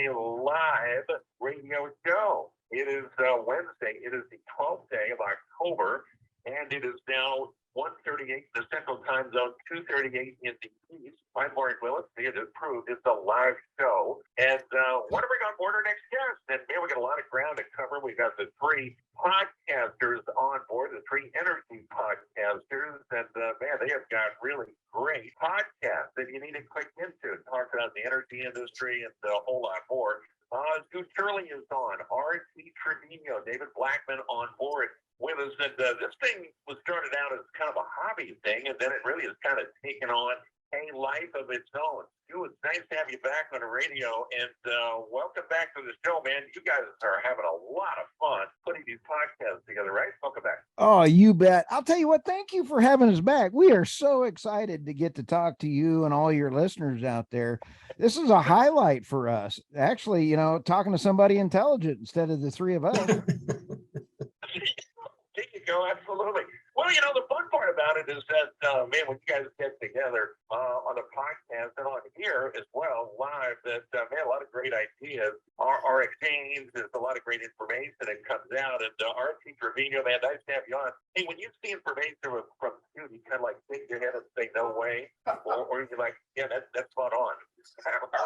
a live radio show. It is Wednesday. It is the 12th day of October, and it is now 1:38 in the Central Time Zone, 2:38 in the East. I'm Willis. It is proved it's a live show. And want to bring on board our next guest. And man, we got a lot of ground to cover. We've got the three podcasters on board, the three energy podcasters. And man, they have got really great podcasts that you need to click into and talk about the energy industry and a whole lot more. Stu Turley is on, R.T. Trevino, David Blackmon on board with us. And this thing was started out as kind of a hobby thing, and then it really has kind of taken on a life of its own. Stu, it's nice to have you back on the radio, and welcome back to the show, man. You guys are having a lot of fun putting these podcasts together, right? Welcome back. Oh, you bet. I'll tell you what, thank you for having us back. We are so excited to get to talk to you and all your listeners out there. This is a highlight for us. Actually, you know, talking to somebody intelligent instead of the three of us. There you go, absolutely. Well, you know, the fun part about it is that, man, when you guys get together on the podcast and on here as well, live, that, man, a lot of great ideas are exchanged. There's a lot of great information that comes out. And R.T. Trevino, man, nice to have you on. Hey, when you see information from you, you kind of like shake your head and say, no way. Or you're like, yeah, that's spot on.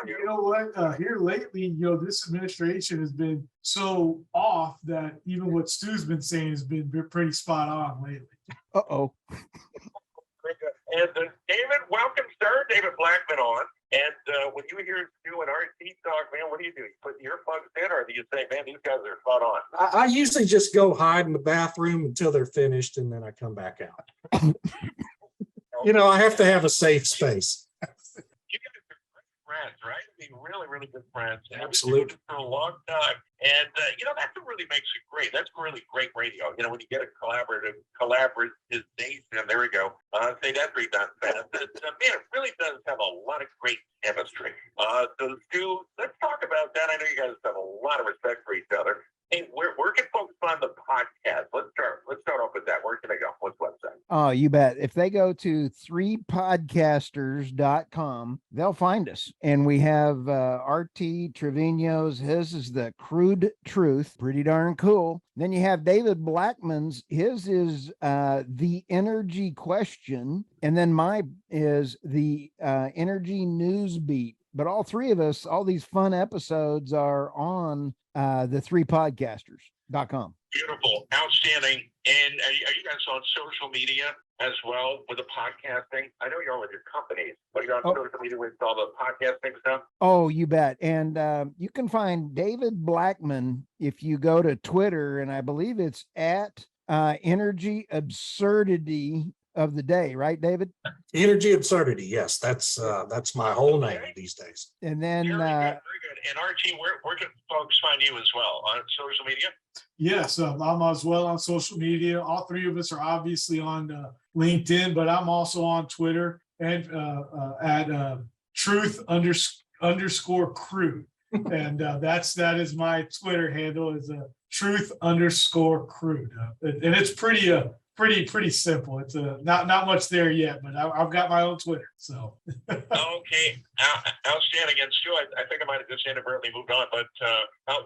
You know what? Here lately, you know, this administration has been so off that even what Stu's been saying has been pretty spot on lately. Uh-oh. And David, welcome, sir. David Blackmon on. And when you hear Stu and RT talk, man, what do? You put your earplugs in, or do you say, man, these guys are spot on? I usually just go hide in the bathroom until they're finished, and then I come back out. You know, I have to have a safe space. Friends, right? I mean, really, really good friends. Absolutely. For a long time. And, you know, that's what really makes it great. That's really great radio. You know, when you get a collaboration, there we go. Say that 3 times fast. Man, it really does have a lot of great chemistry. So, Stu, let's talk about that. I know you guys have a lot of respect for each other. Hey, where can folks find the podcast? Let's start off with that. Where can they go? What's the website? Oh, you bet. If they go to 3podcasters.com, they'll find us. And we have R.T. Trevino's. His is the Crude Truth. Pretty darn cool. Then you have David Blackmon's. His is The Energy Question. And then my is the Energy News Beat. But all three of us, all these fun episodes are on the 3podcasters.com. Beautiful. Outstanding. And are you guys on social media as well with the podcasting? I know you're with your companies, but you're on social media with all the podcasting stuff? Oh, you bet. And you can find David Blackmon if you go to Twitter, and I believe it's at Energy Absurdity of the Day, right, David? Energy Absurdity. Yes, that's my whole name these days. And then very good. And Archie, where can folks find you as well on social media? Yes, I'm as well on social media. All three of us are obviously on LinkedIn, but I'm also on Twitter and at truth_crew. And that is my Twitter handle, is truth_crew. And it's pretty simple. It's not much there yet, but I've got my own Twitter. So okay, outstanding. And Stu, I think I might have just inadvertently moved on, but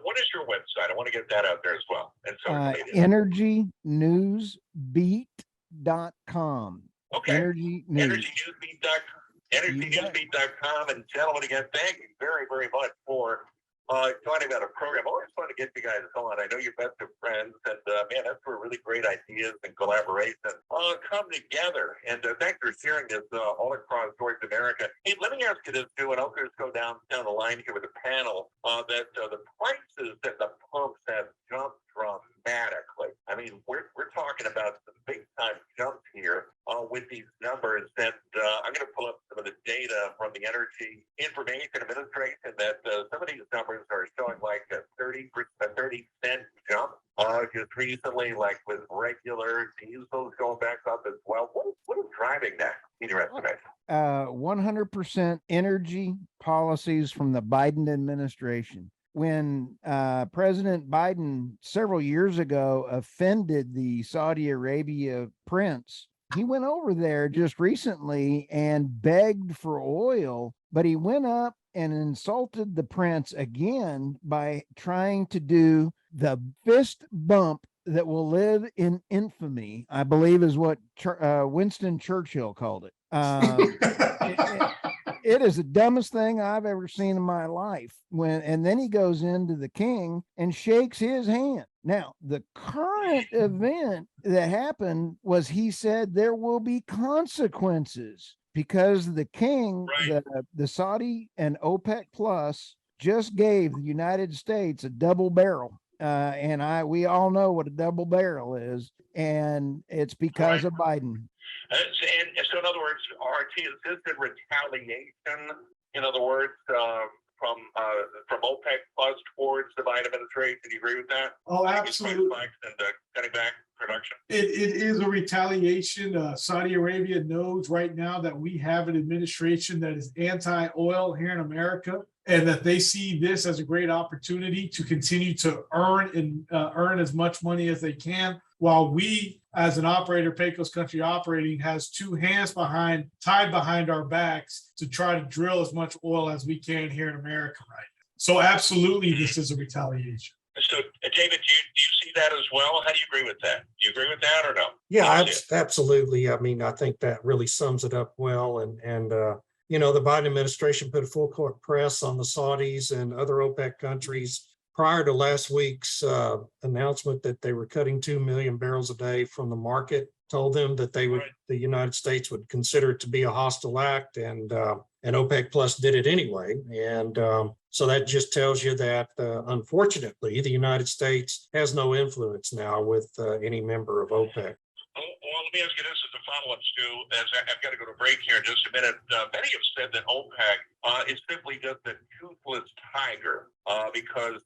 what is your website? I want to get that out there as well. And so EnergyNewsBeat.com. Okay. EnergyNewsBeat.com. EnergyNewsBeat.com. And gentlemen, again, thank you very, very much for talking about a program. Always fun to get you guys on. I know you're best of friends, and man, that's where really great ideas and collaboration come together. And thanks for sharing this all across North America. Hey, let me ask you this too, and I'll just go down the line here with the panel. That the prices at the pumps have jumped dramatically. I mean, we're talking about some big time jumps here with these numbers. And I'm going to pull up some of the data from the Energy Information Administration that some of these numbers are showing like a 30-cent jump just recently, like with regular diesels going back up as well. What is driving that in your estimation? 100% energy policies from the Biden administration. When President Biden several years ago offended the Saudi Arabia prince, he went over there just recently and begged for oil, but he went up and insulted the prince again by trying to do the fist bump that will live in infamy, I believe is what Winston Churchill called it. It is the dumbest thing I've ever seen in my life. And then he goes into the king and shakes his hand. Now, the current event that happened was he said there will be consequences because the king, the Saudi and OPEC Plus just gave the United States a double barrel. And we all know what a double barrel is, and it's because of Biden. And so, in other words, RT, is this a retaliation? In other words, from OPEC Plus towards the Biden administration? Do you agree with that? Oh, absolutely. And cutting back production. It is a retaliation. Saudi Arabia knows right now that we have an administration that is anti-oil here in America, and that they see this as a great opportunity to continue to earn as much money as they can, while we, as an operator, Pecos Country Operating, has two hands tied behind our backs to try to drill as much oil as we can here in America right now. So absolutely, this is a retaliation. So, David, do you see that as well? How do you agree with that? Do you agree with that or no? Yeah, absolutely. I mean, I think that really sums it up well. And the Biden administration put a full court press on the Saudis and other OPEC countries prior to last week's announcement that they were cutting 2 million barrels a day from the market. Told them that the United States would consider it to be a hostile act, and OPEC Plus did it anyway. And so that just tells you that, unfortunately, the United States has no influence now with any member of OPEC. Well, let me ask you this as a follow-up, Stu, as I've got to go to break here in just a minute. Many have said that OPEC is simply just a toothless tiger because,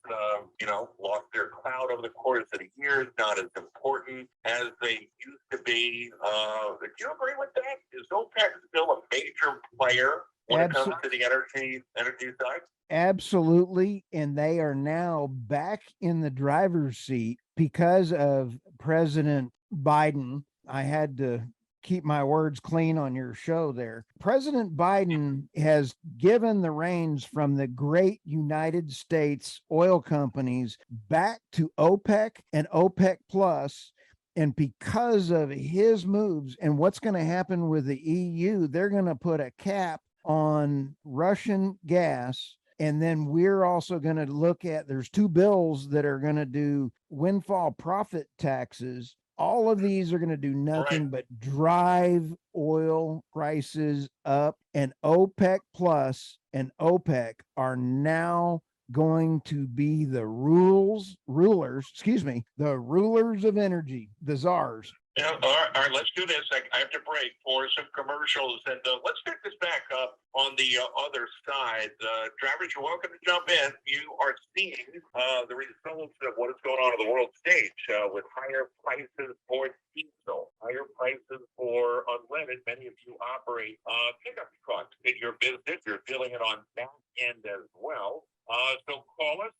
lost their clout over the course of the years, not as important as they used to be. Do you agree with that? Is OPEC still a major player when it comes to the energy side? Absolutely. And they are now back in the driver's seat because of President Biden. I had to keep my words clean on your show there. President Biden has given the reins from the great United States oil companies back to OPEC and OPEC Plus. And because of his moves and what's going to happen with the EU, they're going to put a cap on Russian gas. And then we're also going to look at, there's two bills that are going to do windfall profit taxes. All of these are going to do nothing but drive oil prices up. And OPEC Plus and OPEC are now going to be the rulers of energy, the czars. Yeah, all right, let's do this. I have to break for some commercials, and let's pick this back up on the other side. Drivers, you're welcome to jump in. You are seeing the results of what is going on the world stage with higher prices for diesel, higher prices for unleaded. Many of you operate pickup trucks in your business. You're feeling it on that end as well. So call us.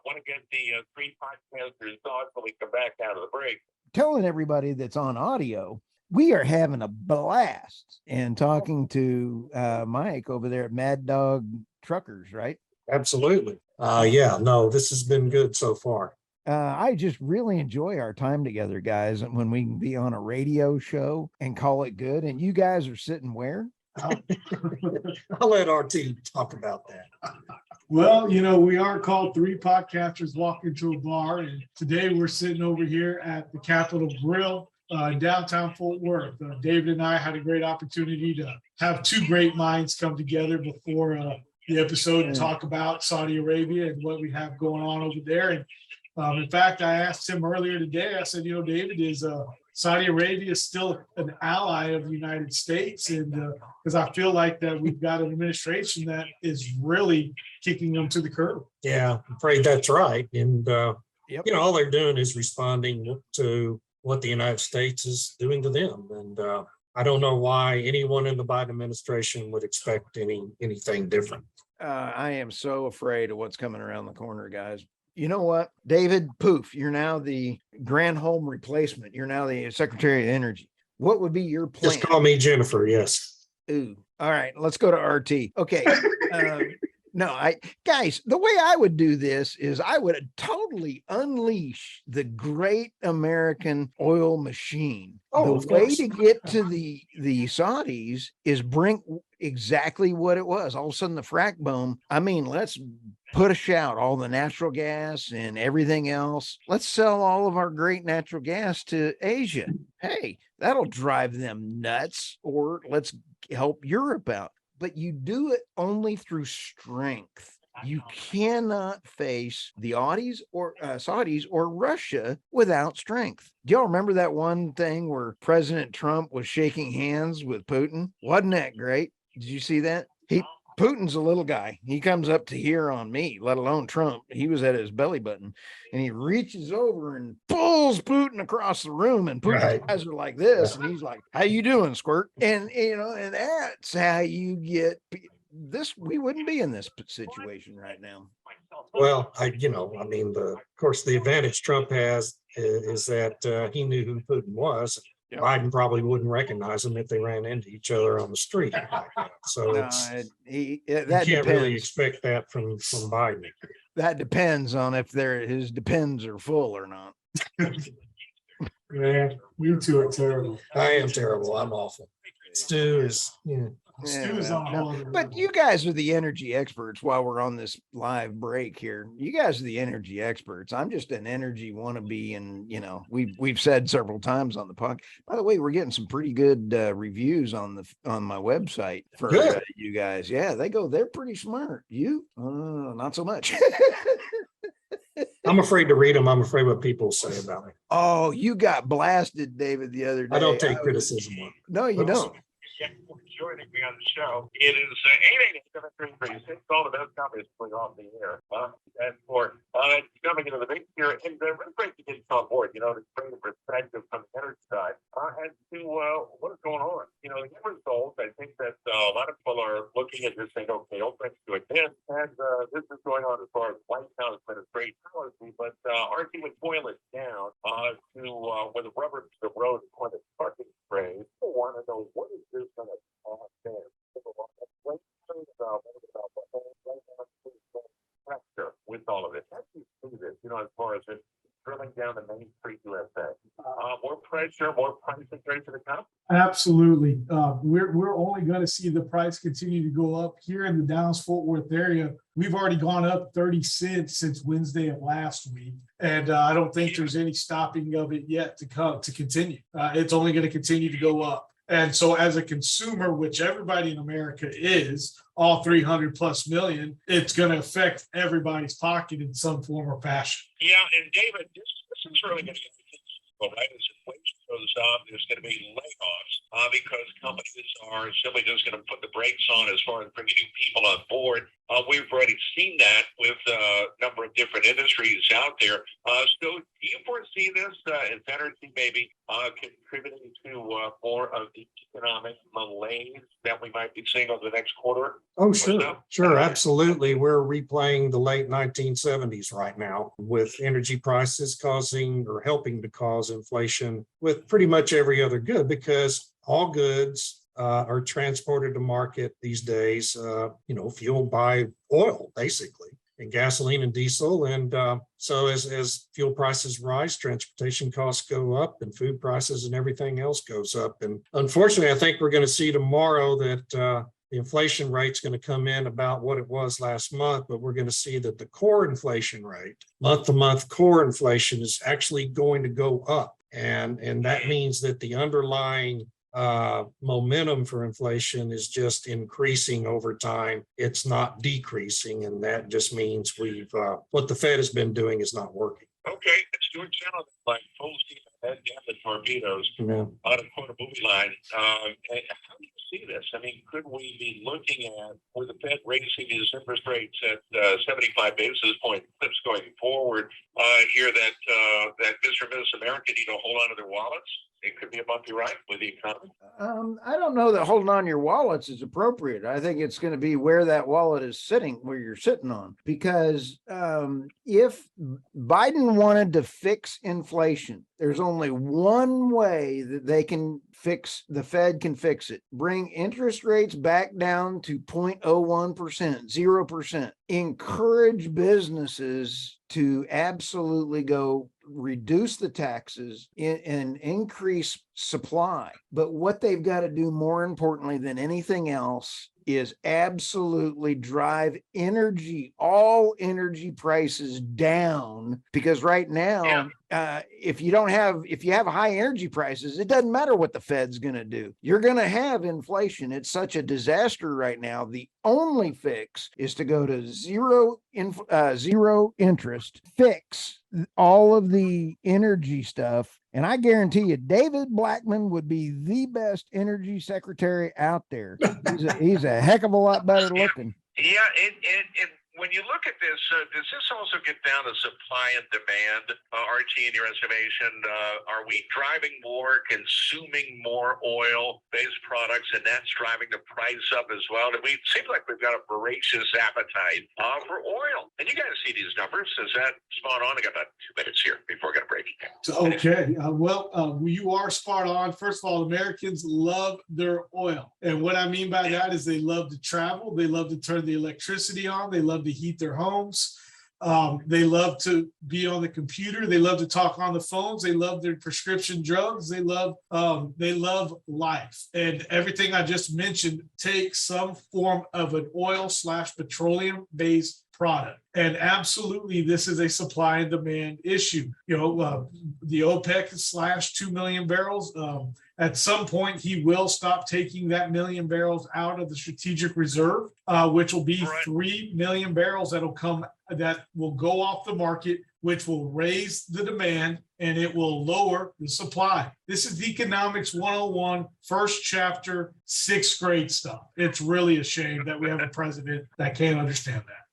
Want to get the three podcasters' thoughts when we come back out of the break. Telling everybody that's on audio, we are having a blast and talking to Mike over there at Mad Dog Truckers, right? Absolutely. This has been good so far. I just really enjoy our time together, guys, and when we can be on a radio show and call it good. And you guys are sitting where? I'll let RT talk about that. Well, we are called Three Podcasters Walk Into a Bar, and today we're sitting over here at the Capitol Grill in downtown Fort Worth. David and I had a great opportunity to have two great minds come together before the episode and talk about Saudi Arabia and what we have going on over there. And in fact, I asked him earlier today, I said, David, is Saudi Arabia still an ally of the United States? And because I feel like that we've got an administration that is really kicking them to the curb. Yeah, I'm afraid that's right. And, all they're doing is responding to what the United States is doing to them. And I don't know why anyone in the Biden administration would expect anything different. I am so afraid of what's coming around the corner, guys. You know what, David Poof, you're now the Granholm replacement. You're now the Secretary of Energy. What would be your plan? Just call me Jennifer. Yes. Ooh. All right. Let's go to RT. Okay. No, guys, the way I would do this is I would totally unleash the great American oil machine. Oh, The of way course. to get to the Saudis is bring exactly what it was. All of a sudden, the frack boom. I mean, let's push out all the natural gas and everything else. Let's sell all of our great natural gas to Asia. Hey, that'll drive them nuts. Or let's help Europe out. But you do it only through strength. You cannot face the Saudis or Russia without strength. Do y'all remember that one thing where President Trump was shaking hands with Putin? Wasn't that great? Did you see that? Putin's a little guy. He comes up to here on me, let alone Trump. He was at his belly button and he reaches over and pulls Putin across the room. And Putin's Right. eyes are like this. And he's like, how you doing, squirt? And, and that's how you get this. We wouldn't be in this situation right now. Well, of course, the advantage Trump has is that he knew who Putin was. Yep. Biden probably wouldn't recognize him if they ran into each other on the street. So No, that you can't depends. really expect that from Biden. That depends on if his depends are full or not. Yeah, you two are terrible. I am terrible. I'm awful. Stu is, Stu's on a whole other But level. you guys are the energy experts while we're on this live break here. You guys are the energy experts. I'm just an energy wannabe. And, we've said several times on the podcast. By the way, we're getting some pretty good reviews on my website for you guys. Yeah, they're pretty smart. You, not so much. I'm afraid to read them. I'm afraid what people say about me. Oh, you got blasted, David, the other day. I don't take criticism on it. No, you don't. Joining me on the show. It is 888-733-36. All the best companies going off the air. And for coming into the mix here, and really great to get you on board, to bring the perspective from the energy side as to what is going on. The end result, I think that a lot of people are looking at this saying, okay, OPEC's doing this, and this is going on as far as White House administration policy, but aren't you would boil it down to where the rubber to the road is going to start to spray. People want to know, what is this going to with all of it. How do you see this, as far as it drilling down the Main Street USA? More pressure, more price increase to the top? Absolutely. We're only going to see the price continue to go up here in the Dallas-Fort Worth area. We've already gone up 30 cents since Wednesday of last week. And I don't think there's any stopping of it yet to continue. It's only going to continue to go up. And so as a consumer, which everybody in America is, all 300 plus million, it's going to affect everybody's pocket in some form or fashion. Yeah, and David, this is really going to get right? As inflation goes up, there's going to be layoffs because companies are simply just going to put the brakes on as far as bringing new people on board. We've already seen that with a number of different industries out there. So do you foresee this as energy maybe contributing to more of the economic malaise that we might be seeing over the next quarter? Oh, sure, absolutely. We're replaying the late 1970s right now with energy prices causing or helping to cause inflation with pretty much every other good, because all goods are transported to market these days, fueled by oil, basically, and gasoline and diesel. And so as fuel prices rise, transportation costs go up and food prices and everything else goes up. And unfortunately, I think we're going to see tomorrow that the inflation rate's going to come in about what it was last month, but we're going to see that the core inflation rate, month-to-month core inflation, is actually going to go up. And that means that the underlying momentum for inflation is just increasing over time. It's not decreasing. And that just means what the Fed has been doing is not working. Okay, it's doing sound like full steam ahead down the torpedoes on a quarter movie line. How do you see this? I mean, could we be looking at, with the Fed raising its interest rates at 75 basis point clips going forward, here that Mr. and Mrs. America need to hold on to their wallets? It could be a bumpy ride with the economy. I don't know that holding on to your wallets is appropriate. I think it's going to be where that wallet is sitting, where you're sitting on, because if Biden wanted to fix inflation, there's only one way that the Fed can fix it. Bring interest rates back down to 0.01%, 0%. Encourage businesses to absolutely go reduce the taxes and increase supply. But what they've got to do more importantly than anything else is absolutely drive all energy prices down, because right now, if you have high energy prices, it doesn't matter what the Fed's going to do. You're going to have inflation. It's such a disaster right now. The only fix is to go to zero interest, fix all of the energy stuff. And I guarantee you, David Blackmon would be the best energy secretary out there. He's a heck of a lot better looking. Yeah, and when you look at this, does this also get down to supply and demand, RT, in your estimation? Are we driving more, consuming more oil-based products, and that's driving the price up as well? It seems like we've got a voracious appetite for oil. And you guys see these numbers. Is that spot on? I got about 2 minutes here before we got to break it down. Okay. You are spot on. First of all, Americans love their oil. And what I mean by that is they love to travel. They love to turn the electricity on. They love to heat their homes. They love to be on the computer. They love to talk on the phones. They love their prescription drugs. They love life. And everything I just mentioned takes some form of an oil/petroleum based product. And absolutely, this is a supply and demand issue. The OPEC slashed 2 million barrels. At some point, he will stop taking that million barrels out of the strategic reserve, which will be 3 million barrels that will go off the market, which will raise the demand and it will lower the supply. This is Economics 101, first chapter, 6th grade stuff. It's really a shame that we have a president that can't understand that.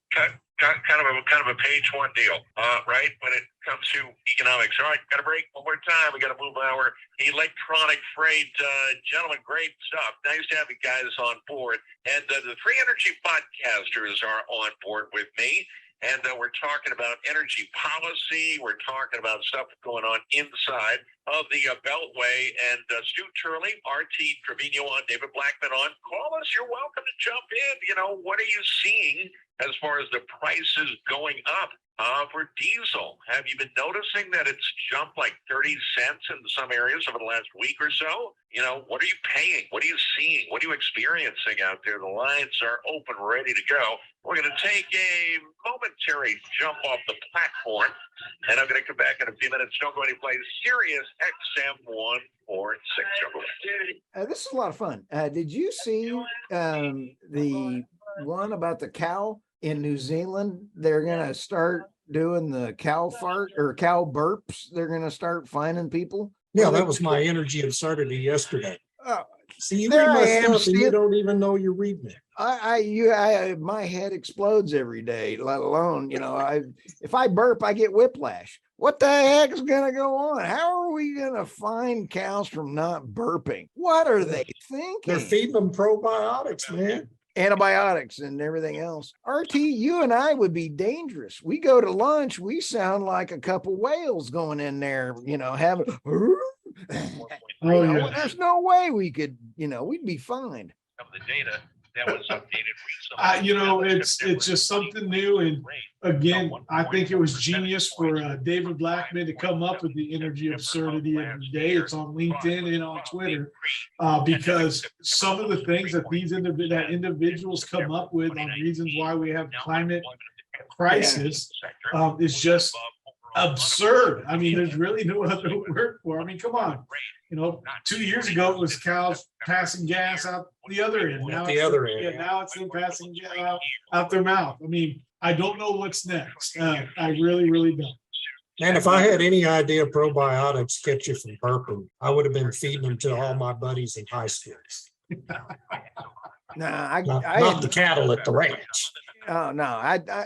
Kind of a page one deal, right? When it comes to economics. All right, got to break one more time. We got to move our electronic freight. Gentlemen, great stuff. Nice to have you guys on board. And the three energy podcasters are on board with me. And we're talking about energy policy. We're talking about stuff going on inside of the Beltway. And Stu Turley, RT Trevino on, David Blackmon on. Call us. You're welcome to jump in. What are you seeing as far as the prices going up for diesel? Have you been noticing that it's jumped like 30 cents in some areas over the last week or so? What are you paying? What are you seeing? What are you experiencing out there? The lines are open, ready to go. We're going to take a momentary jump off the platform, and I'm going to come back in a few minutes. Don't go anyplace. SiriusXM 146. This is a lot of fun. Did you see the one about the cow in New Zealand? They're going to start doing the cow fart or cow burps. They're going to start finding people. Yeah, that was my energy absurdity yesterday. See, you there read my I am, stuff and you don't even know you're reading it. My head explodes every day, let alone, if I burp, I get whiplash. What the heck is going to go on? How are we going to find cows from not burping? What are they thinking? They're feeding them probiotics, man. Antibiotics and everything else. RT, you and I would be dangerous. We go to lunch, we sound like a couple whales going in there, having there's no way we could, we'd be fine. Of the data that was updated recently. It's just something new. And again, I think it was genius for David Blackmon to come up with the energy absurdity of the day. It's on LinkedIn and on Twitter, because some of the things that that individuals come up with on reasons why we have climate crisis is just absurd. I mean, there's really no other word for it. I mean, come on. 2 years ago it was cows passing gas out the other end. Now it's them passing out their mouth. I mean, I don't know what's next. I really, really don't. And if I had any idea probiotics get you from burping, I would have been feeding them to all my buddies in high schools. Not the cattle at the ranch. Oh, no,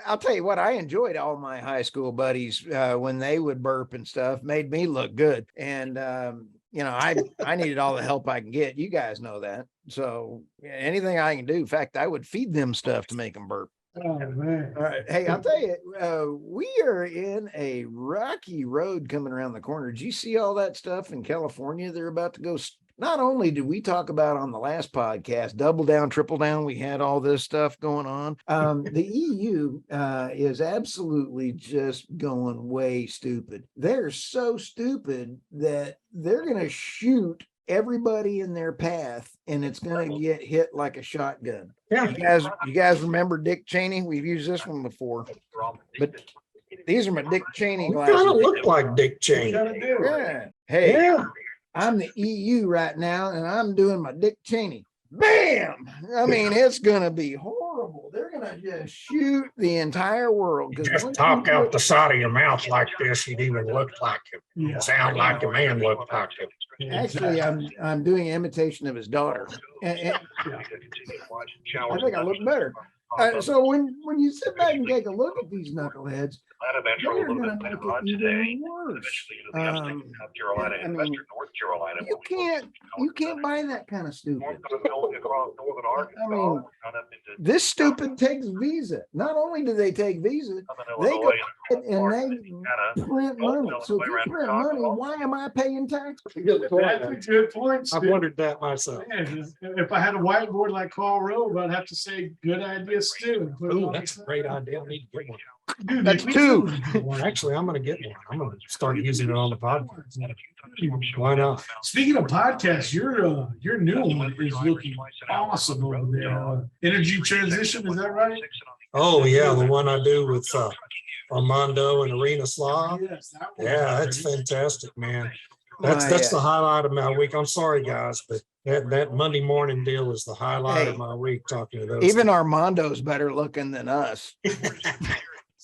I'll tell you what, I enjoyed all my high school buddies when they would burp and stuff, made me look good. And I needed all the help I can get. You guys know that. So anything I can do. In fact, I would feed them stuff to make them burp. Oh, man. All right. Hey, I'll tell you, we are in a rocky road coming around the corner. Did you see all that stuff in California? They're about to go. Not only did we talk about on the last podcast, double down, triple down, we had all this stuff going on. The EU is absolutely just going way stupid. They're so stupid that they're going to shoot everybody in their path, and it's going to get hit like a shotgun. Yeah. You guys remember Dick Cheney? We've used this one before, but these are my Dick Cheney You glasses. kind of look like Dick Cheney. Yeah. Hey, Yeah. I'm the EU right now, and I'm doing my Dick Cheney. Bam! I mean, it's gonna be horrible. They're gonna just shoot the entire world. Just talk out the side of your mouth like this, you'd even look like him. Yeah. Sound like a man look like him. Actually, I'm doing an imitation of his daughter. And I think I look better. So when you sit back and take a look at these knuckleheads, they're going to make it even worse. I mean, you can't buy that kind of stupid. I mean, this stupid takes Visa. Not only do they take Visa, they go and they print money. So if you print money, why am I paying tax? That's a good point, I've Stu. wondered that myself. Man, if I had a whiteboard like Carl Rove, I'd have to say, good idea, Stu. and put it Ooh, on that's the a great idea. I need to get one. side. Dude, That's me two. too. Well, actually, I'm gonna get one. I'm gonna start using it on the podcast. Why not? Speaking of podcasts, your new one is looking awesome over there. Energy transition, is that right? Oh, yeah, the one I do with Armando and Arena Slav. Yes, that one. Yeah, that's fantastic, man. That's the highlight of my week. I'm sorry, guys, but that Monday morning deal is the highlight of my week, talking to those. Even Armando's better looking than us.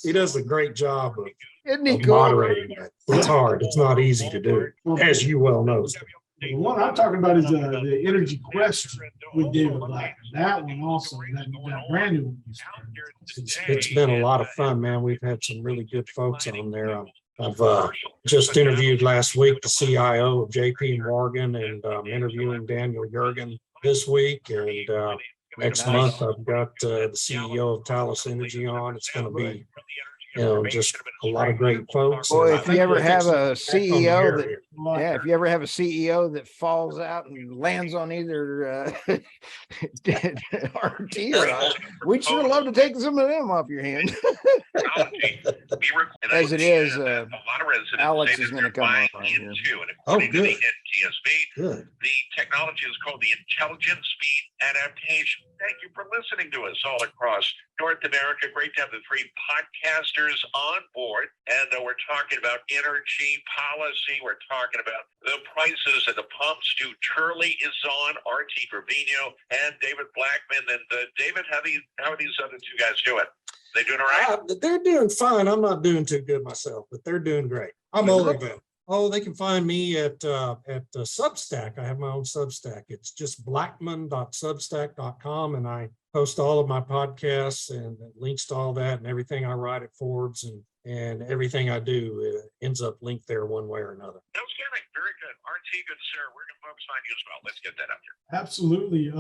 He does a great job Isn't he of cool? moderating that. It's hard. It's not easy to do, as you well know. The one I'm talking about is the energy question with David Black. That one also, that brand new one. It's been a lot of fun, man. We've had some really good folks on there. I've just interviewed last week the CIO of JP Morgan, and interviewing Daniel Yergin this week. And next month, I've got the CEO of Talos Energy on. It's going to be, just a lot of great folks. Boy, And if you ever have a it's on the CEO air that, here. yeah, if you ever have a CEO that falls out and lands on either RT or us, we'd sure love to take some of them off your hand. As it is, Alex is going to come on right here. Oh, good. Good. The technology is called the Intelligent Speed Adaptation. Thank you for listening to us all across North America. Great to have the three podcasters on board. And we're talking about energy policy. We're talking about the prices at the pump. Stu Turley is on, RT Trevino, and David Blackmon. And David, how are these other two guys doing? They doing all right? They're doing fine. I'm not doing too good myself, but they're doing great. I'm older than them. Oh, they can find me at Substack. I have my own Substack. It's just blackmon.substack.com, and I post all of my podcasts and links to all that, and everything I write at Forbes and everything I do ends up linked there one way or another. Outstanding. Very good. RT, good sir. Where can folks find you as well? Let's get that out there. Absolutely.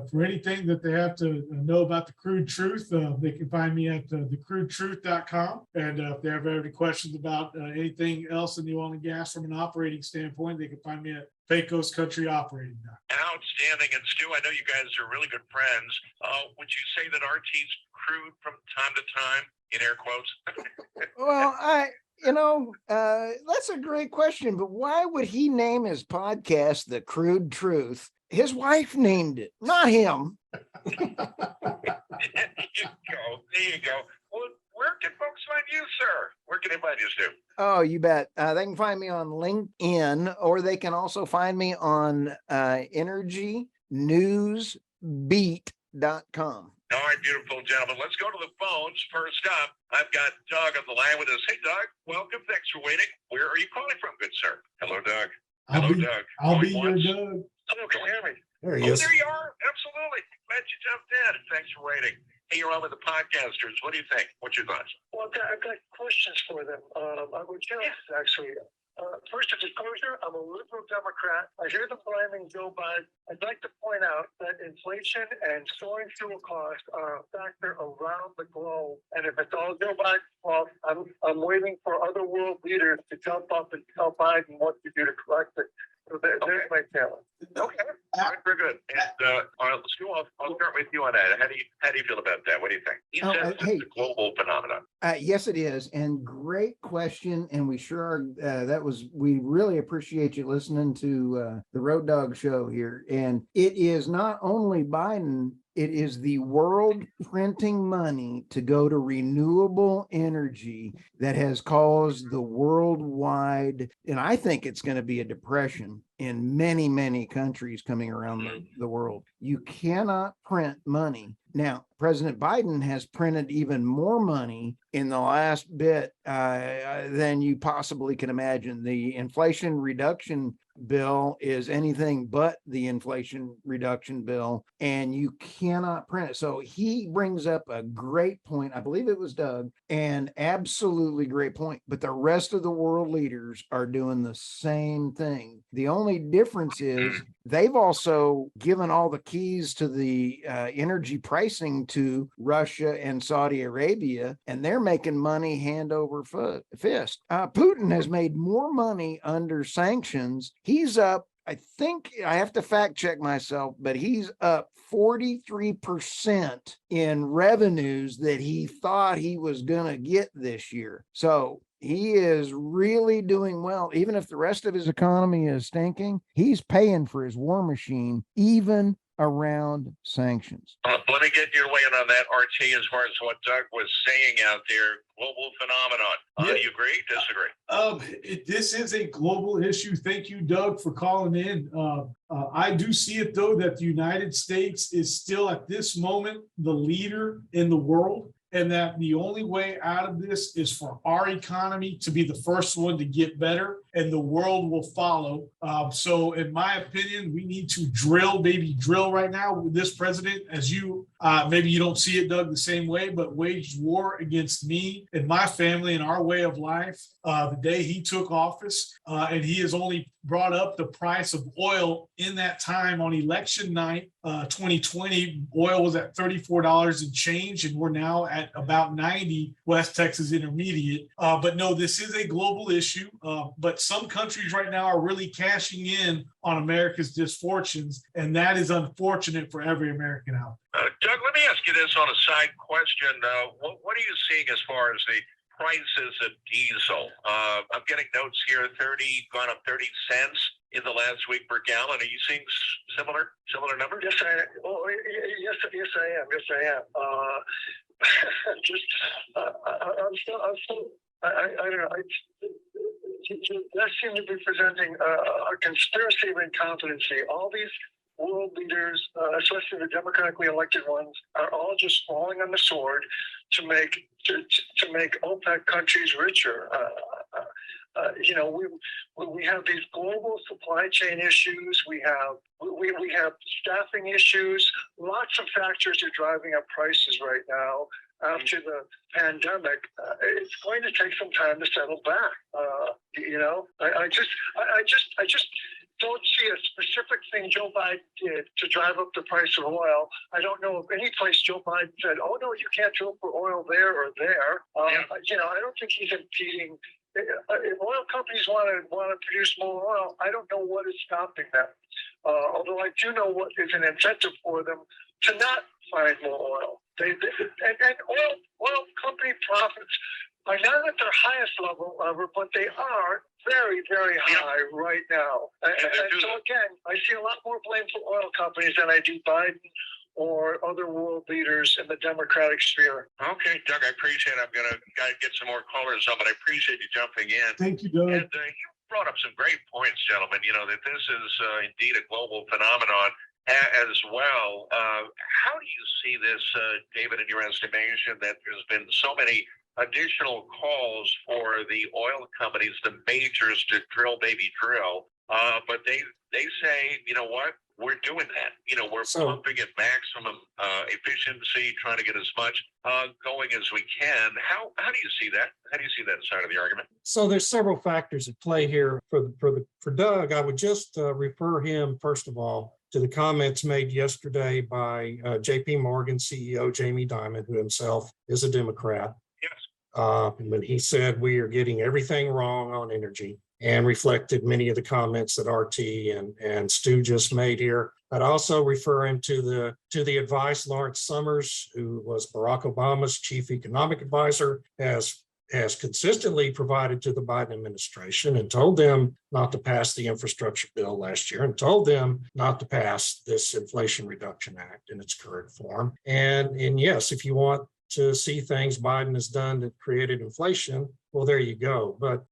For anything that they have to know about the Crude Truth, they can find me at thecrudetruth.com. And if they have any questions about anything else in the oil and gas from an operating standpoint, they can find me at Pecos Country Operating. Outstanding. And Stu, I know you guys are really good friends. Would you say that RT's crude from time to time, in air quotes? Well, that's a great question, but why would he name his podcast The Crude Truth? His wife named it, not him. There you go. Well, where can folks find you, sir? Where can they find you, Stu? Oh, you bet. They can find me on LinkedIn, or they can also find me on energynewsbeat.com. All right, beautiful gentlemen. Let's go to the phones. First up, I've got Doug on the line with us. Hey, Doug. Welcome. Thanks for waiting. Where are you calling from, good sir? Hello, Doug. Hello, Doug. I'll be Going your once. Doug. Oh, can you hear me? There he is. There you are. Absolutely. Glad you jumped in. Thanks for waiting. Hey, you're on with the podcasters. What do you think? What's your thoughts? Well, I've got questions for them. I would actually. First, a disclosure, I'm a liberal Democrat. I hear them blaming Joe Biden. I'd like to point out that inflation and soaring fuel costs are a factor around the globe. And if it's all Joe Biden's fault, I'm waiting for other world leaders to jump up and tell Biden what to do to correct it. So there's my challenge. Okay, all right, very good. And Stu, I'll start with you on that. How do you feel about that? What do you think? He says hey. it's a global phenomenon. Yes, it is. And great question. And we sure are, we really appreciate you listening to the Road Dog Show here. And it is not only Biden, it is the world printing money to go to renewable energy that has caused the worldwide, and I think it's going to be a depression in many, many countries coming around the world. You cannot print money. Now, President Biden has printed even more money in the last bit than you possibly can imagine. The Inflation Reduction Bill is anything but the Inflation Reduction Bill, and you cannot print it. So he brings up a great point. I believe it was Doug, and absolutely great point. But the rest of the world leaders are doing the same thing. The only difference is they've also given all the keys to the energy pricing to Russia and Saudi Arabia, and they're making money hand over fist. Putin has made more money under sanctions. He's up, I think I have to fact check myself, but he's up 43% in revenues that he thought he was going to get this year. So he is really doing well. Even if the rest of his economy is stinking, he's paying for his war machine, even around sanctions. Let me get your weigh in on that, RT, as far as what Doug was saying out there. Global phenomenon. Do you agree? Disagree? This is a global issue. Thank you, Doug, for calling in. I do see it, though, that the United States is still at this moment the leader in the world, and that the only way out of this is for our economy to be the first one to get better, and the world will follow. So in my opinion, we need to drill right now with this president, as you, maybe you don't see it, Doug, the same way, but waged war against me and my family and our way of life the day he took office. And he has only brought up the price of oil in that time. On election night, 2020, oil was at $34 and change, and we're now at about 90 West Texas Intermediate. But no, this is a global issue. But some countries right now are really cashing in on America's misfortunes, and that is unfortunate for every American out there. Doug, let me ask you this on a side question. What are you seeing as far as the prices of diesel? I'm getting notes here, gone up 30 cents in the last week per gallon. Are you seeing similar numbers? Yes, I am. Oh, yes, I am. Yes, I am. I'm still. I don't know. That seems to be presenting a conspiracy of incompetency. All these world leaders, especially the democratically elected ones, are all just falling on the sword to make OPEC countries richer. We have these global supply chain issues. We have staffing issues. Lots of factors are driving up prices right now. After the pandemic, it's going to take some time to settle back. I just don't see a specific thing Joe Biden did to drive up the price of oil. I don't know of any place Joe Biden said, "Oh no, you can't drill for oil there or there." I don't think he's impeding. If oil companies want to produce more oil, I don't know what is stopping them. Although I do know what is an incentive for them to not find more oil. And oil company profits are not at their highest level ever, but they are very, very high right now. And so again, I see a lot more blame for oil companies than I do Biden or other world leaders in the Democratic sphere. Okay, Doug, I appreciate it. I'm going to get some more callers on, but I appreciate you jumping in. Thank you, Doug. And you brought up some great points, gentlemen, that this is indeed a global phenomenon as well. How do you see this, David, in your estimation, that there's been so many additional calls for the oil companies, the majors, to drill, baby, drill? But they say, you know what, we're doing that. You know, we're pumping at maximum efficiency, trying to get as much going as we can. How do you see that? How do you see that side of the argument? So there's several factors at play here. For Doug, I would just refer him first of all to the comments made yesterday by J.P. Morgan CEO Jamie Dimon, who himself is a Democrat. Yes. When he said we are getting everything wrong on energy, and reflected many of the comments that RT and Stu just made here. I'd also refer him to the advice Lawrence Summers, who was Barack Obama's chief economic advisor, has consistently provided to the Biden administration and told them not to pass the infrastructure bill last year and told them not to pass this Inflation Reduction Act in its current form. And yes, if you want to see things Biden has done that created inflation, well, there you go. But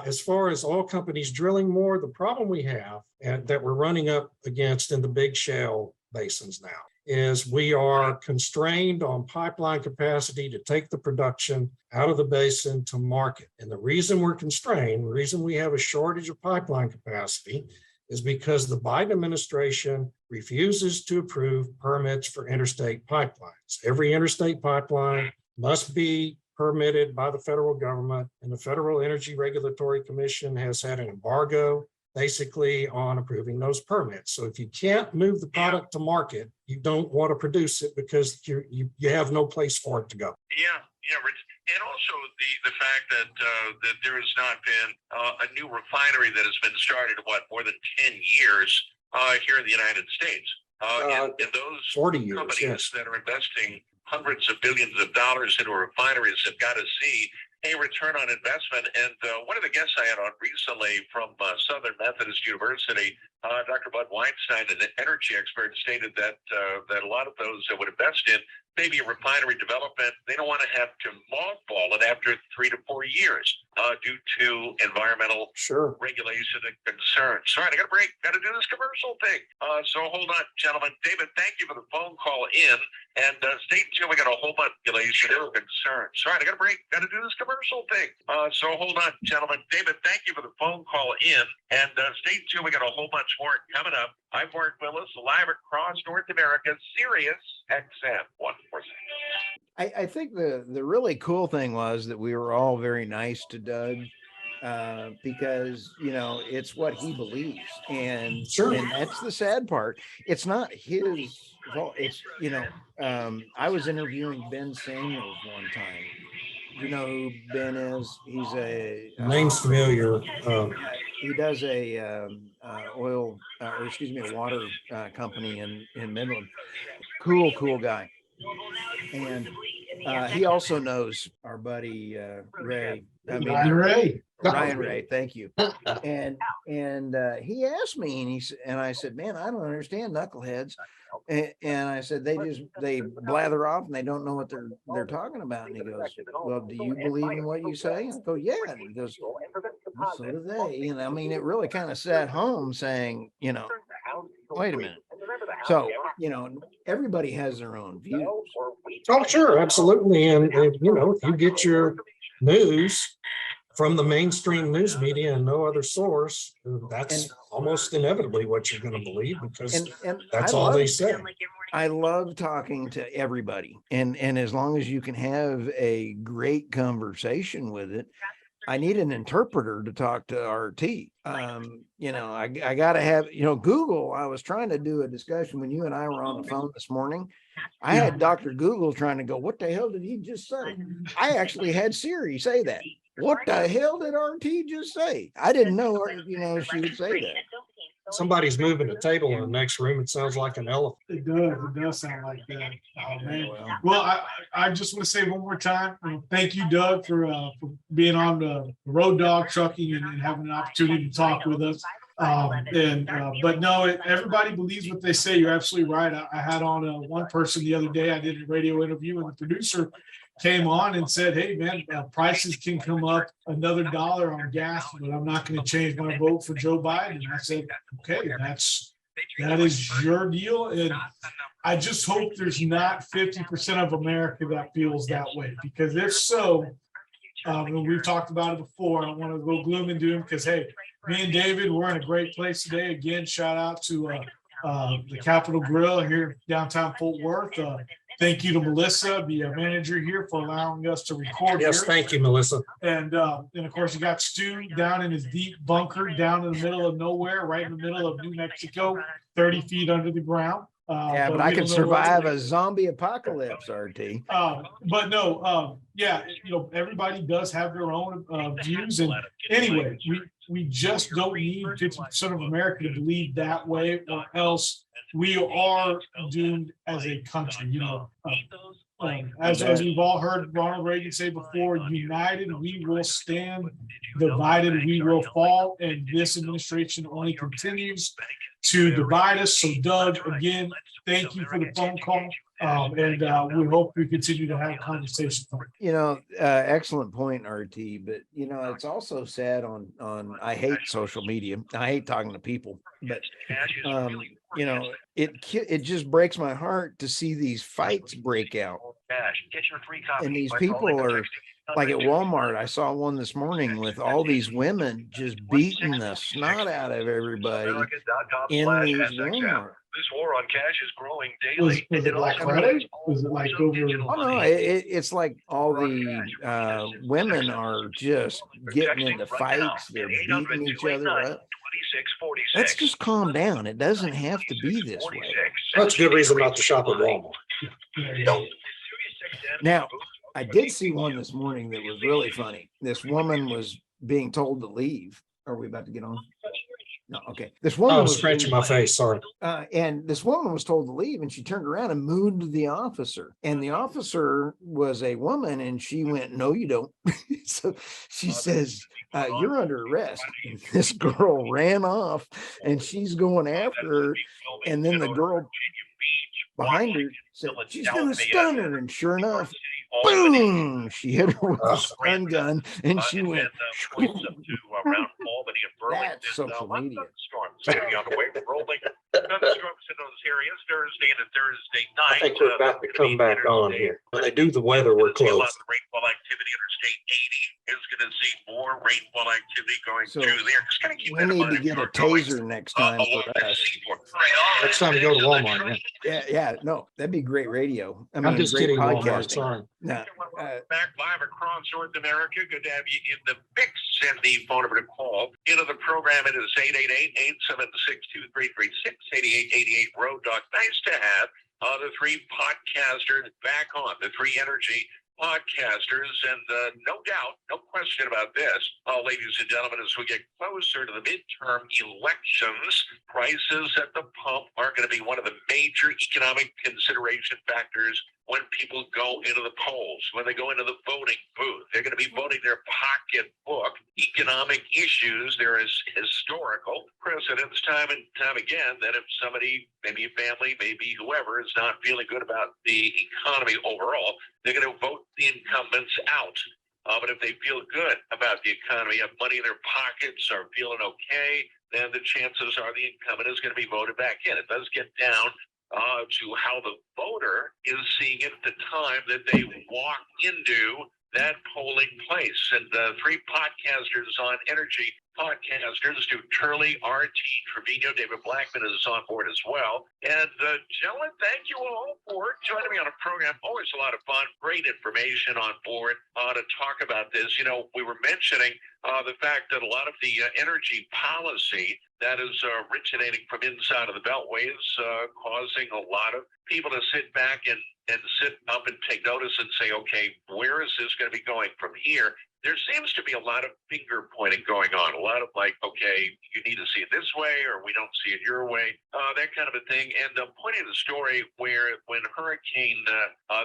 as far as oil companies drilling more, the problem we have and that we're running up against in the big shale basins now is we are constrained on pipeline capacity to take the production out of the basin to market. And the reason we're constrained, the reason we have a shortage of pipeline capacity is because the Biden administration refuses to approve permits for interstate pipelines. Every interstate pipeline must be permitted by the federal government, and the Federal Energy Regulatory Commission has had an embargo basically on approving those permits. So if you can't move the product to market, you don't want to produce it because you have no place for it to go. Yeah, Rich. And also the fact that there has not been a new refinery that has been started, more than 10 years here in the United States. And those 40 years, companies yes. that are investing hundreds of billions of dollars into refineries have got to see a return on investment. And one of the guests I had on recently from Southern Methodist University, Dr. Bud Weinstein, an energy expert, stated that a lot of those that would invest in maybe a refinery development, they don't want to have to mothball it after 3 to 4 years due to environmental regulation and concerns. All right, I got to break. Got to do this commercial thing. So hold on, gentlemen. David, thank you for the phone call in. And stay tuned. We got a whole bunch of regulation and concerns. All right, I got to break. Got to do this commercial thing. So hold on, gentlemen. David, thank you for the phone call in. And stay tuned. We got a whole bunch more coming up. I'm Mark Willis, live across North America, SiriusXM 146. I think the really cool thing was that we were all very nice to Doug because, you know, it's what he believes. And that's the sad part. It's not his fault. It's, you know, I was interviewing Ben Samuels one time. You know who Ben is? He's a name's familiar. He does a a water company in Midland. Cool guy. And he also knows our buddy Ray. Ryan Ray. Thank you. And he asked me, and I said, man, I don't understand knuckleheads. And I said, they blather off and they don't know what they're talking about. And he goes, well, do you believe in what you say? I go, yeah. And he goes, well, so do they. And I mean, it really kind of sat home saying, you know, wait a minute. So, you know, everybody has their own views. Oh, sure, absolutely. And you know, if you get your news from the mainstream news media and no other source, that's almost inevitably what you're going to believe because that's all they say. I love talking to everybody. And as long as you can have a great conversation with it, I need an interpreter to talk to RT. You know, I got to have, you know, Google. I was trying to do a discussion when you and I were on the phone this morning. I had Dr. Google trying to go, what the hell did he just say? I actually had Siri say that. What the hell did RT just say? I didn't know, you know, she would say that. Somebody's moving a table in the next room. It sounds like an elephant. It does sound like that. Oh, man. Well, I just want to say one more time, thank you, Doug, for being on the Road Dog Trucking and having an opportunity to talk with us. But no, everybody believes what they say. You're absolutely right. I had on one person the other day. I did a radio interview, and the producer came on and said, hey, man, prices can come up another $1 on gas, but I'm not going to change my vote for Joe Biden. And I said, okay, that is your deal. And I just hope there's not 50% of America that feels that way, because if so, And we've talked about it before. I don't want to go gloom and doom because, hey, me and David, we're in a great place today. Again, shout out to the Capitol Grill here downtown Fort Worth. Thank you to Melissa, the manager here, for allowing us to record Yes, here. thank you, Melissa. And of course, you got Stu down in his deep bunker down in the middle of nowhere, right in the middle of New Mexico, 30 feet under the ground. Yeah, but I can survive a zombie apocalypse, RT. But no, yeah, everybody does have their own views. And anyway, we just don't need 50% of America to believe that way, or else we are doomed as a country. As we've all heard Ronald Reagan say before, united we will stand, divided we will fall. And this administration only continues to divide us. So Doug, again, thank you for the phone call. And we hope we continue to have conversations. Excellent point, RT. But it's also sad on I hate social media. I hate talking to people, but it just breaks my heart to see these fights break out. And these people are like at Walmart. I saw one this morning with all these women just beating the snot out of everybody in these Walmart. This war on cash is growing daily. Was it Black Friday? Was it like over? Oh no, it's like all the women are just getting into fights. They're beating each other up. Let's just calm down. It doesn't have to be this way. That's a good reason not to shop at Walmart. Now, I did see one this morning that was really funny. This woman was being told to leave. Are we about to get on? No, okay. This woman I was scratching my face. Sorry. And this woman was told to leave, and she turned around and moved to the officer. And the officer was a woman, and she went, "No, you don't." So she says, "You're under arrest." And this girl ran off, and she's going after her. And then the girl behind her said, "She's going to stun her." And sure enough, boom, she hit her with a stun gun, and she went. That's social media. Storms on the way, rolling. Thunderstorms in those areas Thursday and Thursday night. I think we're about to come back on here. When they do the weather, we're A lot close. of rainfall activity. Interstate 80 is going to see more rainfall activity going So through there. Just kind of keep we that in need mind to if get a you're going, taser next time along for the us. seaboard. Next time you go to Walmart, Yeah, no, that'd be great radio. I mean, I'm just great kidding, Walmart. podcasting. Sorry. No, Back live across North America. Good to have you in the mix. Send the phone number to call into the program. It is 888-876-2336, 8888 Road Dog. Nice to have the three podcasters back on, the three energy podcasters. And no doubt, no question about this, ladies and gentlemen, as we get closer to the midterm elections, prices at the pump are going to be one of the major economic consideration factors when people go into the polls, when they go into the voting booth. They're going to be voting their pocketbook. Economic issues, there is historical precedents time and time again that if somebody, maybe a family, maybe whoever, is not feeling good about the economy overall, they're going to vote the incumbents out. But if they feel good about the economy, have money in their pockets, are feeling okay, then the chances are the incumbent is going to be voted back in. It does get down to how the voter is seeing it at the time that they walk into that polling place. And three podcasters on energy podcasters, Stu Turley, RT Trevino, David Blackmon is on board as well. And gentlemen, thank you all for joining me on a program. Always a lot of fun, great information on board to talk about this. We were mentioning the fact that a lot of the energy policy that is originating from inside of the Beltway is causing a lot of people to sit back and sit up and take notice and say, okay, where is this going to be going from here? There seems to be a lot of finger pointing going on, a lot of like, okay, you need to see it this way, or we don't see it your way, that kind of a thing. And I'm pointing to the story where when the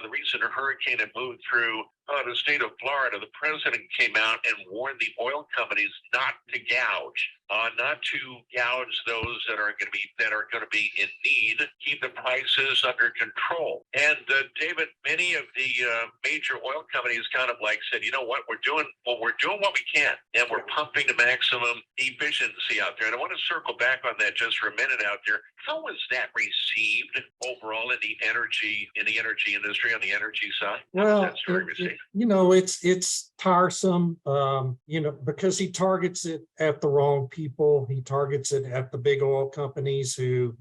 recent hurricane had moved through the state of Florida, the president came out and warned the oil companies not to gouge those that are going to be in need, keep the prices under control. And David, many of the major oil companies kind of like said, you know what, we're doing what we can, and we're pumping to maximum efficiency out there. And I want to circle back on that just for a minute out there. How was that received overall in the energy industry, on the energy side? Well, How was that story received? It's tiresome, because he targets it at the wrong people. He targets it at the big oil companies who,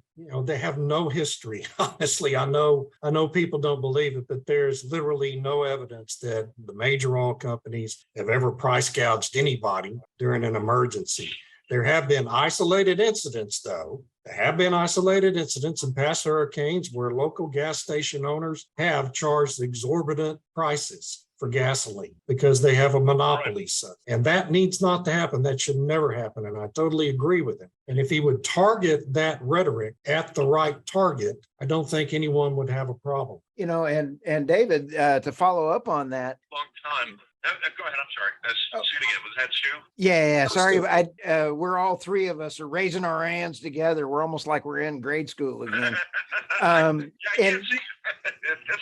they have no history. Honestly, I know people don't believe it, but there's literally no evidence that the major oil companies have ever price gouged anybody during an emergency. There have been isolated incidents, though. There have been isolated incidents in past hurricanes where local gas station owners have charged exorbitant prices for gasoline because they have a monopoly. And that needs not to happen. That should never happen. And I totally agree with him. And if he would target that rhetoric at the right target, I don't think anyone would have a problem. And David, to follow up on that. Long time. Go ahead. I'm sorry. That's Stu again. Was that Stu? Yeah. Sorry. We're all three of us are raising our hands together. We're almost like we're in grade school again. That's all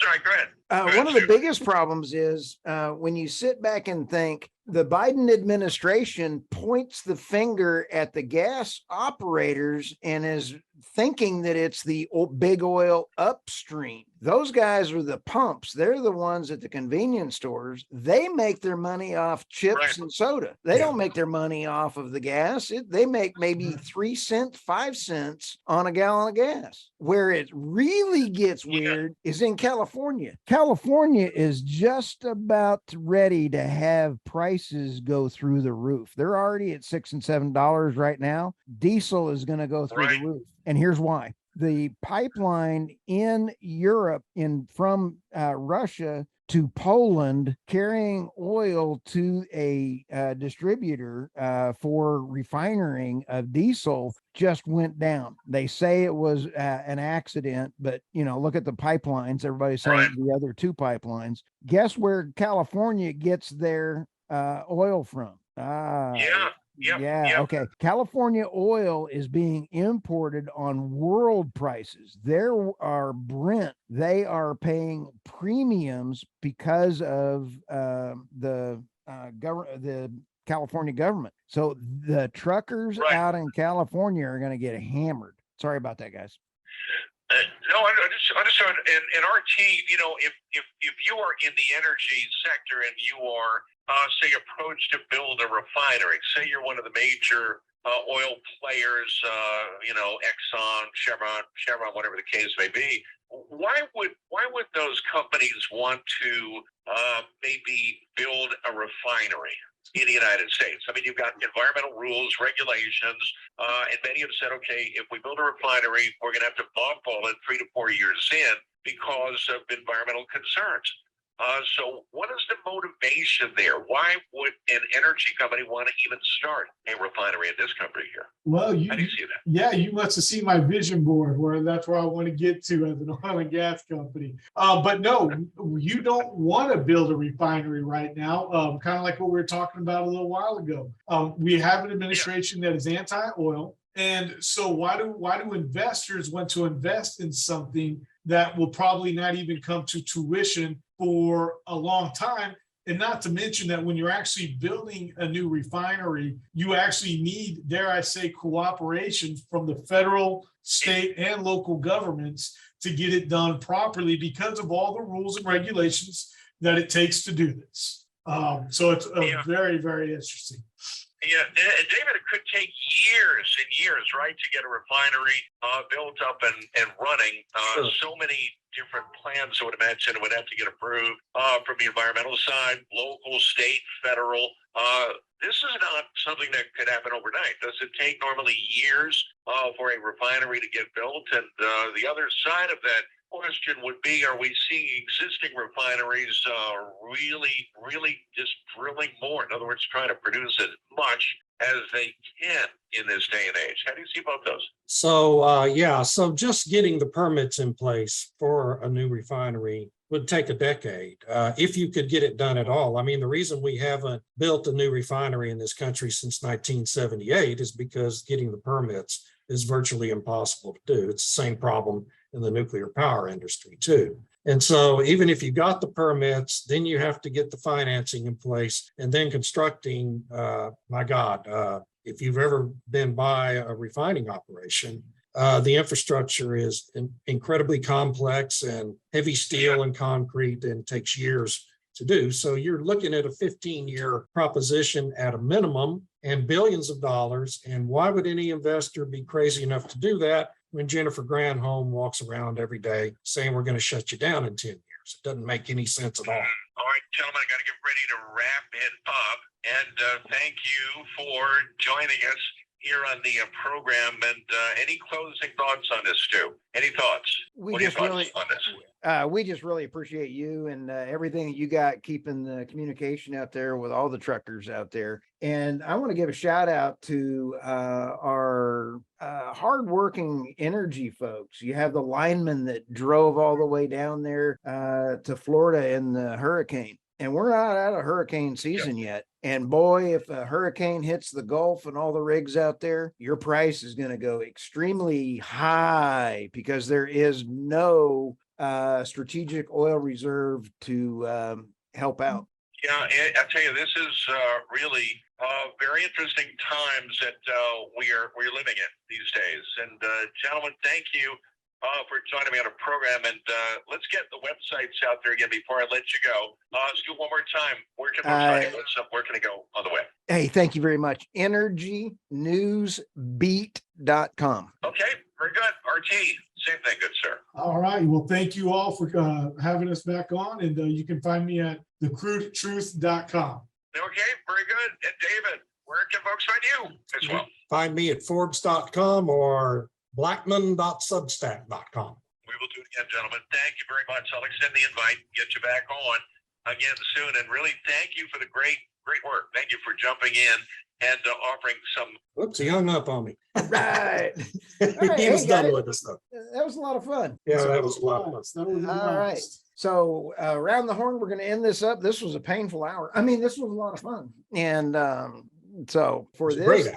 right. Go ahead. One of the biggest problems is when you sit back and think, the Biden administration points the finger at the gas operators and is thinking that it's the big oil upstream. Those guys are the pumps. They're the ones at the convenience stores. They make their money off chips and soda. They don't make their money off of the gas. They make maybe 3 cents, 5 cents on a gallon of gas. Where it really gets weird is in California. California is just about ready to have prices go through the roof. They're already at $6 and $7 right now. Diesel is going to go through the roof. And here's why. The pipeline in Europe from Russia to Poland carrying oil to a distributor for refining of diesel just went down. They say it was an accident, but look at the pipelines. Everybody's saying the other 2 pipelines. Guess where California gets their oil from? Okay. California oil is being imported on world prices. There are Brent. They are paying premiums because of the California government. So the truckers out in California are going to get hammered. Sorry about that, guys. No, I understood. And RT, if you are in the energy sector and you are say approached to build a refinery, say you're one of the major oil players, Exxon, Chevron, whatever the case may be, why would those companies want to maybe build a refinery in the United States? I mean, you've got environmental rules, regulations, and many have said, okay, if we build a refinery, we're going to have to mothball it 3 to 4 years in because of environmental concerns. So what is the motivation there? Why would an energy company want to even start a refinery in this country here? Well, how do you see that? Yeah, you must have seen my vision board that's where I want to get to as an oil and gas company. But no, you don't want to build a refinery right now. Kind of like what we were talking about a little while ago. We have an administration that is anti-oil. And so why do investors want to invest in something that will probably not even come to tuition for a long time? And not to mention that when you're actually building a new refinery, you actually need, dare I say, cooperation from the federal, state, and local governments to get it done properly because of all the rules and regulations that it takes to do this. So it's very, very interesting. Yeah, David, it could take years and years, right, to get a refinery built up and running. So many different plans, I would imagine, would have to get approved from the environmental side, local, state, federal. This is not something that could happen overnight. Does it take normally years for a refinery to get built? And the other side of that question would be, are we seeing existing refineries really just drilling more? In other words, trying to produce as much as they can in this day and age. How do you see both those? So just getting the permits in place for a new refinery would take a decade if you could get it done at all. I mean, the reason we haven't built a new refinery in this country since 1978 is because getting the permits is virtually impossible to do. It's the same problem in the nuclear power industry too. And so even if you got the permits, then you have to get the financing in place and then constructing, if you've ever been by a refining operation, the infrastructure is incredibly complex and heavy steel and concrete and takes years to do. So you're looking at a 15-year proposition at a minimum and billions of dollars. And why would any investor be crazy enough to do that when Jennifer Granholm walks around every day saying we're going to shut you down in 10 years? It doesn't make any sense at all. All right, gentlemen, I got to get ready to wrap it up. And thank you for joining us here on the program. And any closing thoughts on this, Stu? Any thoughts? We What are your just thoughts really, on this? we just really appreciate you and everything that you got keeping the communication out there with all the truckers out there. And I want to give a shout out to our hardworking energy folks. You have the linemen that drove all the way down there to Florida in the hurricane. And we're not out of hurricane season yet. And boy, if a hurricane hits the Gulf and all the rigs out there, your price is going to go extremely high because there is no strategic oil reserve to help out. Yeah, I tell you, this is really very interesting times that we're living in these days. And gentlemen, thank you for joining me on a program. And let's get the websites out there again before I let you go. Let's do one more time. Where can where can I go on the web? Hey, thank you very much. EnergyNewsBeat.com. Okay, very good. RT, same thing, good sir. All right. Well, thank you all for having us back on. And you can find me at thecrudetruth.com. Okay, very good. And David, where can folks find you as well? Find me at Forbes.com or Blackmon.substack.com. We will do it again, gentlemen. Thank you very much. I'll extend the invite, get you back on again soon. And really thank you for the great work. Thank you for jumping in and offering some. Whoops, he hung up on me. Right. He was done with us though. That was a lot of fun. Yeah, that was a lot of fun. All right. So around the horn, we're going to end this up. This was a painful hour. I mean, this was a lot of fun. And so for this,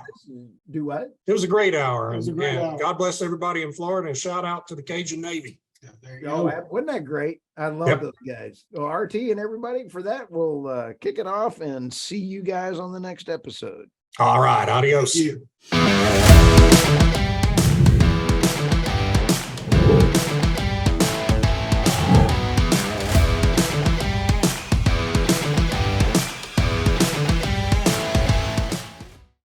do what? It was a great hour. It was a And, great and hour. God bless everybody in Florida, and shout out to the Cajun Navy. Yeah, there you Oh, go. wasn't that great? I love Yep. those guys. Well, RT and everybody for that. We'll kick it off and see you guys on the next episode. All right. Adios. Thank you.